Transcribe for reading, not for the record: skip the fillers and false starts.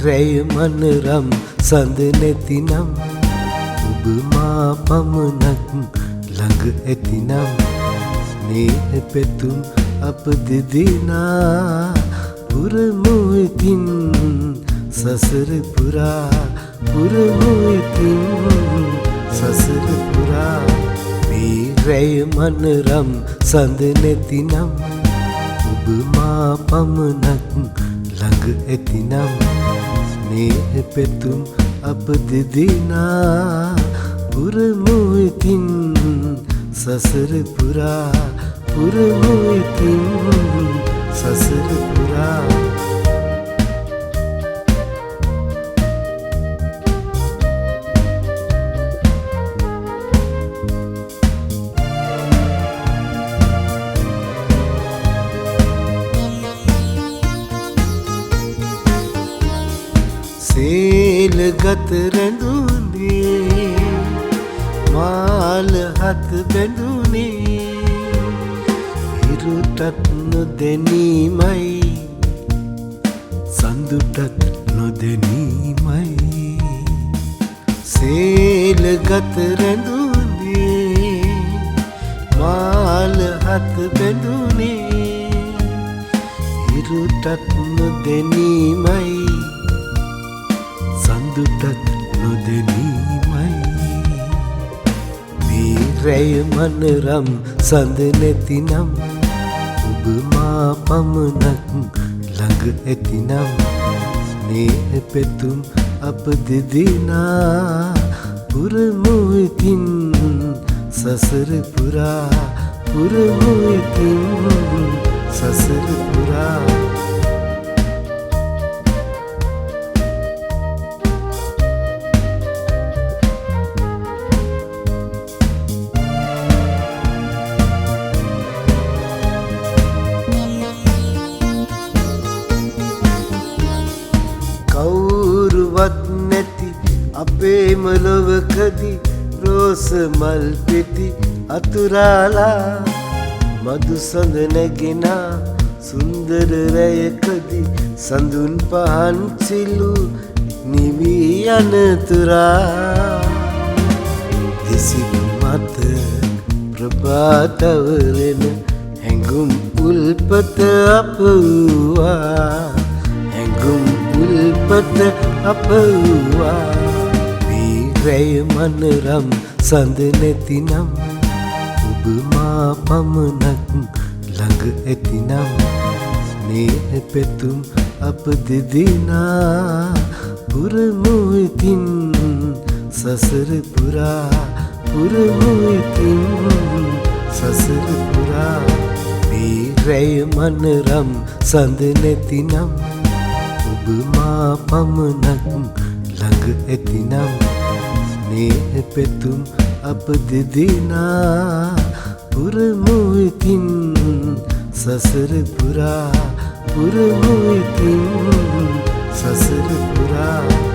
රැය මනරම් සඳ නැතිනම් ඔබ මා පමණක් ළඟ ඇතිනම් ස්නේහ පැතුම් අප දෙදෙනා පුරමු ඉතින් සසර පුරා පුරමු ඉතින් සසර පුරා මේ රැය මනරම් සඳ නැතිනම් ඔබ මා පමණක් ළඟ ඇතිනම් ස්නේහ පැතුම් අප දෙදෙනා පුරමු ඉතින් සසර පුරා පුරමු ඉතින් සසර පුරා සේලගත රැඳුනේ මාල හත් බැඳුනේ හිරුටත් නොදැනීමයි සඳුටත් නොදැනීමයි සේලගත රැඳුනේ මාල හත් බැඳුනේ හිරුටත් නොදැනීමයි සඳුටත් නොදැනීමයි මේ රැය මනරම් සඳ නැතිනම් ඔබ මා පමණක් ළඟ ඇතිනම් ස්නේහ පැතුම් අප දෙදෙනා පුරමු ඉතින් සසර පුරා පුරමු ඉතින් සසර පුරා කවුරුවත් නැති අපේම ලොවකදී රෝස මල් පෙති අතුරාලා මధు සඳ නැගෙනා සුන්දර රැයකදී සඳුන් පහන් සිලු නිවි යනතුරා දෙසින් මත ප්‍රභාතවරෙන හැඟුම් උල්පත අප වූවා හැඟුම් උල්පත අප වූවා මේ රැය මනරම් සඳ නැතිනම් ඔබ මා පමණක් ළඟ ඇතිනම් ස්නේහ පැතුම් අප දෙදෙනා පුරමු ඉතින් සසර පුරා පුරමු ඉතින් සසර පුරා මේ රැය මනරම් සඳ නැතිනම් ඔබ මා පමණක් ළඟ ඇතිනම් ස්නේහ පැතුම් අප දෙදෙනා පුරමු ඉතින් සසර පුරා පුරමු ඉතින් සසර පුරා